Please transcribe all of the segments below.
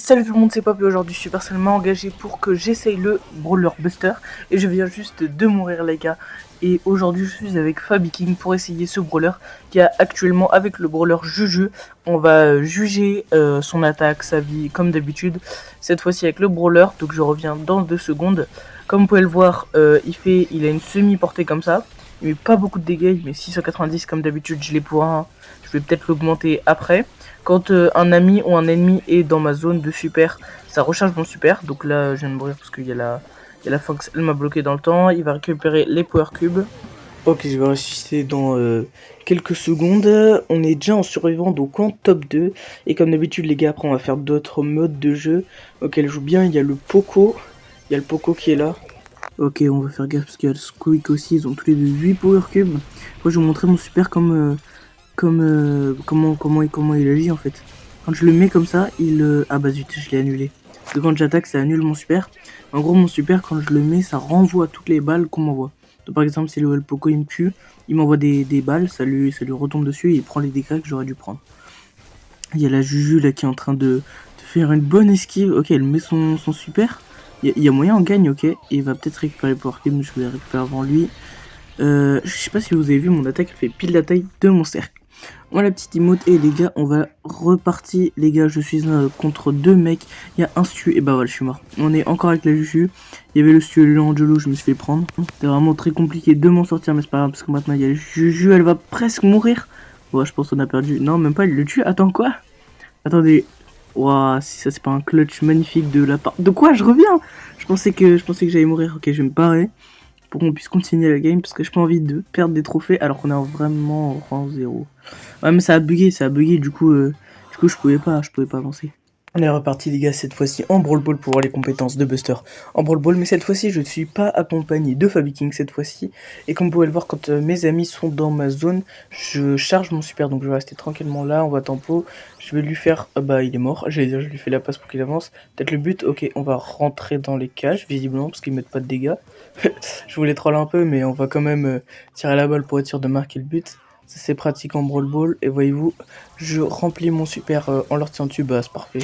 Salut tout le monde, c'est Pop et aujourd'hui je suis personnellement engagé pour que j'essaye le Brawler Buster et je viens juste de mourir les gars. Et aujourd'hui je suis avec Fabi King pour essayer ce Brawler qui a actuellement avec le Brawler Juju. On va juger son attaque, sa vie comme d'habitude, cette fois-ci avec le Brawler, donc je reviens dans 2 secondes. Comme vous pouvez le voir, il a une semi-portée comme ça, il met pas beaucoup de dégâts, il met 690 comme d'habitude, je l'ai pour un, je vais peut-être l'augmenter après. Quand un ami ou un ennemi est dans ma zone de super, ça recharge mon super. Donc là, je viens de mourir parce qu'il y a la Fox, elle m'a bloqué dans le temps. Il va récupérer les Power Cubes. Ok, je vais ressusciter dans quelques secondes. On est déjà en survivant, donc en top 2. Et comme d'habitude, les gars, après, on va faire d'autres modes de jeu auxquels je joue bien. Il y a le Poco. Il y a le Poco qui est là. Ok, on va faire gaffe parce qu'il y a le Squeak aussi. Ils ont tous les deux 8 Power Cubes. Moi, je vais vous montrer mon super comment il agit en fait. Quand je le mets comme ça, ah bah zut, je l'ai annulé. Parce que quand j'attaque, ça annule mon super. En gros, mon super, quand je le mets, ça renvoie toutes les balles qu'on m'envoie. Donc par exemple, si le Poco il me tue, il m'envoie des balles, ça lui retombe dessus et il prend les dégâts que j'aurais dû prendre. Il y a la Juju là qui est en train de faire une bonne esquive. Ok, elle met son super. Il y a moyen, on gagne, ok. Et il va peut-être récupérer le Power Cube, je vais le récupérer avant lui. Je sais pas si vous avez vu, mon attaque elle fait pile la taille de mon cercle. Moi la petite emote et les gars on va repartir les gars, je suis contre 2 mecs, il y a un Stu et bah voilà je suis mort. On est encore avec la Juju, il y avait le Stu et le Angelo, je me suis fait prendre. C'était vraiment très compliqué de m'en sortir mais c'est pas grave parce que maintenant il y a la Juju, elle va presque mourir. Ouais je pense qu'on a perdu, non même pas il le tue, attends quoi? Attendez, waouh si ça c'est pas un clutch magnifique de la part... De quoi je reviens? Je pensais que j'allais mourir, ok je vais me barrer. Pour qu'on puisse continuer la game parce que j'ai pas envie de perdre des trophées alors qu'on est vraiment en rang 0. Ouais mais ça a bugué du coup je pouvais pas avancer. On est reparti les gars cette fois-ci en Brawl Ball pour voir les compétences de Buster en Brawl Ball, mais cette fois-ci je ne suis pas accompagné de Fabi King cette fois-ci. Et comme vous pouvez le voir, quand mes amis sont dans ma zone, je charge mon super, donc je vais rester tranquillement là, on va tempo. Je vais lui faire, bah il est mort, j'allais dire je lui fais la passe pour qu'il avance. Peut-être le but, ok on va rentrer dans les cages visiblement parce qu'ils mettent pas de dégâts. Je voulais troller un peu mais on va quand même tirer la balle pour être sûr de marquer le but. Ça c'est pratique en Brawl Ball et voyez-vous, je remplis mon super en leur tirant dessus, bah c'est parfait.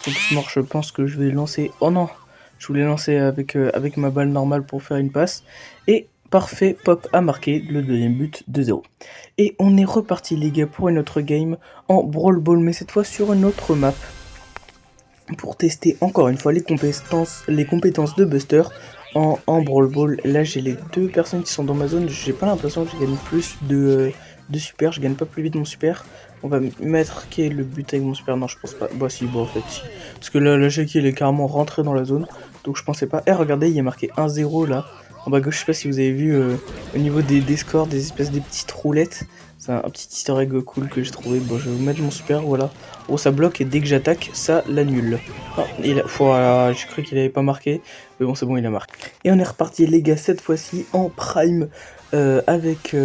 Donc mort, je pense que je vais lancer, oh non, je voulais lancer avec ma balle normale pour faire une passe. Et parfait, Pop a marqué le deuxième but de 0. Et on est reparti les gars pour une autre game en Brawl Ball mais cette fois sur une autre map. Pour tester encore une fois les compétences de Buster en Brawl Ball. Là j'ai les deux personnes qui sont dans ma zone, j'ai pas l'impression que je gagne plus de super, je gagne pas plus vite mon super. On va mettre qui est le but avec mon super, non je pense pas, bah si, bon en fait si. Parce que là Jackie il est carrément rentré dans la zone, donc je pensais pas. Eh regardez, il y a marqué 1-0 là, en bas à gauche, je sais pas si vous avez vu au niveau des scores, des espèces de petites roulettes. C'est un petit easter egg cool que j'ai trouvé. Bon, je vais vous mettre mon super, voilà. Oh, ça bloque et dès que j'attaque, ça l'annule. Ah, voilà, j'ai cru qu'il avait pas marqué. Mais bon, c'est bon, il a marqué. Et on est reparti, les gars, cette fois-ci en prime avec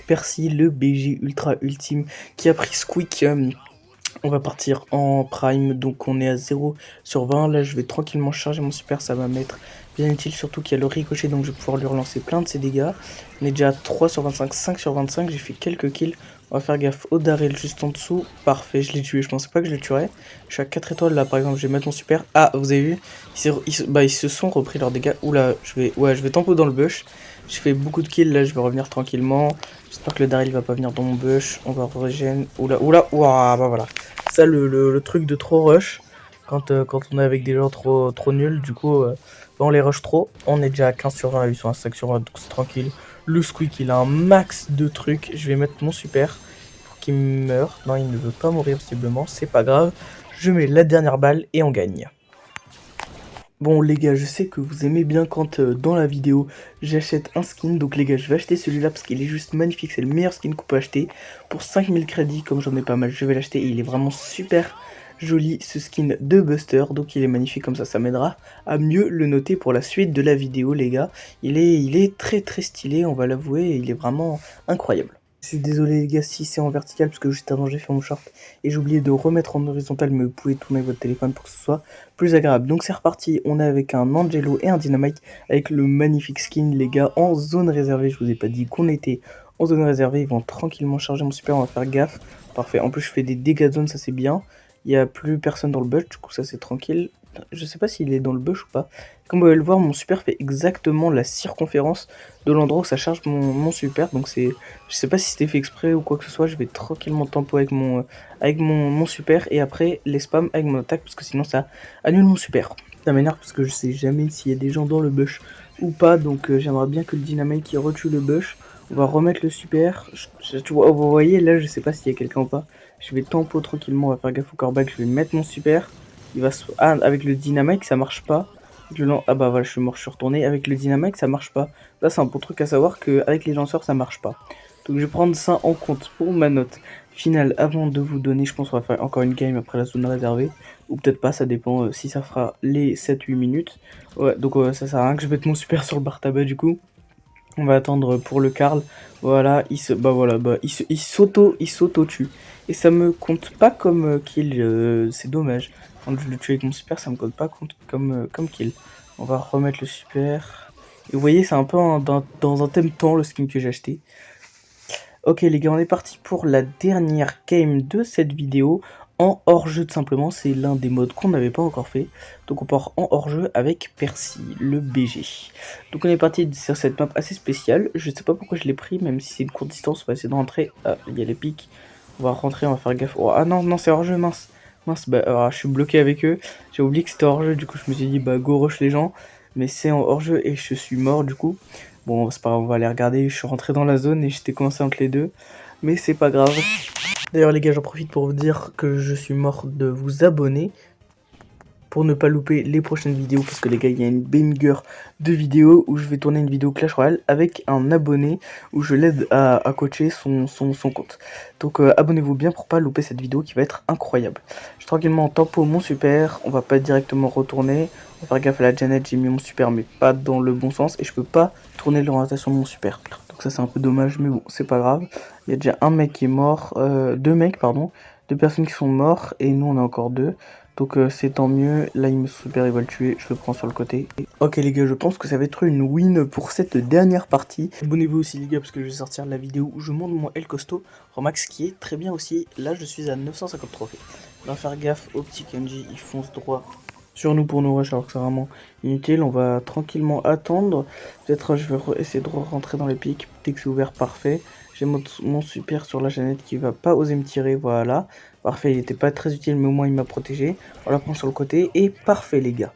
Percy, le BG ultra ultime qui a pris Squeak. On va partir en prime, donc on est à 0 sur 20. Là, je vais tranquillement charger mon super, ça va m'être bien utile, surtout qu'il y a le ricochet, donc je vais pouvoir lui relancer plein de ses dégâts. On est déjà à 3 sur 25, 5 sur 25, j'ai fait quelques kills. On va faire gaffe au Daryl juste en dessous. Parfait, je l'ai tué, je pensais pas que je le tuerais. Je suis à 4 étoiles là, par exemple, je vais mettre mon super. Ah, vous avez vu, ils se sont repris leurs dégâts. Oula, je vais tempo dans le bush. J'ai fait beaucoup de kills, là je vais revenir tranquillement. J'espère que le Daryl va pas venir dans mon bush. On va regen. Oula, ouah, bah voilà. Ça le truc de trop rush. Quand on est avec des gens trop nuls, du coup, on les rush trop. On est déjà à 15 sur 20, ils sont à 5 sur 20, donc c'est tranquille. Le Squeak, il a un max de trucs. Je vais mettre mon super pour qu'il meure. Non, il ne veut pas mourir visiblement, c'est pas grave. Je mets la dernière balle et on gagne. Bon les gars, je sais que vous aimez bien quand dans la vidéo j'achète un skin, donc les gars je vais acheter celui-là parce qu'il est juste magnifique, c'est le meilleur skin qu'on peut acheter. Pour 5000 crédits, comme j'en ai pas mal, je vais l'acheter et il est vraiment super joli ce skin de Buster, donc il est magnifique comme ça m'aidera à mieux le noter pour la suite de la vidéo les gars. Il est très très stylé, on va l'avouer, il est vraiment incroyable. Je suis désolé les gars si c'est en vertical parce que juste avant j'ai fait mon short et j'ai oublié de remettre en horizontal, mais vous pouvez tourner votre téléphone pour que ce soit plus agréable. Donc c'est reparti, on est avec un Angelo et un Dynamite avec le magnifique skin les gars en zone réservée. Je vous ai pas dit qu'on était en zone réservée, ils vont tranquillement charger mon super, on va faire gaffe. Parfait, en plus je fais des dégâts de zone, ça c'est bien. il n'y a plus personne dans le bush, du coup ça c'est tranquille. Je sais pas s'il est dans le bush ou pas. Comme vous pouvez le voir, mon super fait exactement la circonférence de l'endroit où ça charge mon super. Donc c'est, je sais pas si c'était fait exprès ou quoi que ce soit. Je vais tranquillement tempo avec mon super et après les spams avec mon attaque parce que sinon ça annule mon super. Ça m'énerve parce que je sais jamais s'il y a des gens dans le bush ou pas. Donc j'aimerais bien que le dynamite qui retue le bush. On va remettre le super. Tu vois, vous voyez là, je sais pas s'il y a quelqu'un ou pas. Je vais tempo tranquillement. On va faire gaffe au corback. Je vais mettre mon super. Il va ah, avec le dynamite ça marche pas. Ah bah voilà, je suis mort, je suis retourné. Avec le dynamite ça marche pas. Là c'est un bon truc à savoir qu'avec les lanceurs ça marche pas. Donc je vais prendre ça en compte pour ma note finale avant de vous donner. Je pense qu'on va faire encore une game après la zone réservée. Ou peut-être pas, ça dépend si ça fera les 7-8 minutes. Ouais, donc ça sert à rien que je mette mon super sur le bar tabac du coup. On va attendre pour le Karl. Voilà, il s'auto-tue. Et ça me compte pas comme kill, c'est dommage. Quand je le tue avec mon super, ça me compte pas comme kill. On va remettre le super. Et vous voyez, c'est un peu dans un thème temps le skin que j'ai acheté. Ok les gars, on est parti pour la dernière game de cette vidéo en hors-jeu tout simplement. C'est l'un des modes qu'on n'avait pas encore fait. Donc on part en hors-jeu avec Percy, le BG. Donc on est parti sur cette map assez spéciale. Je sais pas pourquoi je l'ai pris, même si c'est une courte distance. On va essayer de rentrer. Ah, il y a les pics. On va rentrer, on va faire gaffe. Oh, ah non, non, c'est hors-jeu, mince. Mince, bah je suis bloqué avec eux. J'ai oublié que c'était hors-jeu, du coup je me suis dit bah go rush les gens. Mais c'est en hors-jeu et je suis mort du coup. Bon, c'est pas grave, on va aller regarder. Je suis rentré dans la zone et j'étais coincé entre les deux. Mais c'est pas grave. D'ailleurs, les gars, j'en profite pour vous dire que je suis mort de vous abonner pour ne pas louper les prochaines vidéos. Parce que, les gars, il y a une banger de vidéos où je vais tourner une vidéo Clash Royale avec un abonné où je l'aide à coacher son compte. Donc, abonnez-vous bien pour pas louper cette vidéo qui va être incroyable. Je suis tranquillement en tempo mon super. On va pas directement retourner. On va faire gaffe à la Janet. J'ai mis mon super, mais pas dans le bon sens. Et je peux pas tourner l'orientation de mon super. Donc ça c'est un peu dommage, mais bon, c'est pas grave. Il y a déjà un mec qui est mort, deux mecs, pardon, deux personnes qui sont morts, et nous on a encore deux. Donc c'est tant mieux, là il me super, il va le tuer, je le prends sur le côté. Ok les gars, je pense que ça va être une win pour cette dernière partie. Abonnez-vous aussi les gars, parce que je vais sortir la vidéo où je monte mon El Costo Romax, qui est très bien aussi. Là je suis à 950 trophées. On va faire gaffe au petit Kenji, il fonce droit sur nous pour nous rush alors que c'est vraiment inutile. On va tranquillement attendre. Peut-être je vais essayer de rentrer dans les pics. Dès que c'est ouvert, parfait. J'ai mon super sur la Jeannette qui va pas oser me tirer. Voilà. Parfait, il était pas très utile mais au moins il m'a protégé. On la prend sur le côté et parfait les gars.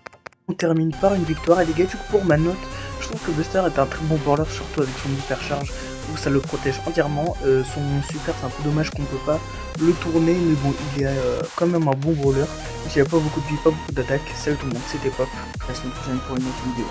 On termine par une victoire et les gars, du coup pour ma note, je trouve que Buster est un très bon brawler, surtout avec son hypercharge où ça le protège entièrement. Son super c'est un peu dommage qu'on peut pas le tourner, mais bon il est quand même un bon brawler. Il n'y a pas beaucoup de vie, pas beaucoup d'attaque. Salut tout le monde, c'était Pop, à la semaine prochaine pour une autre vidéo.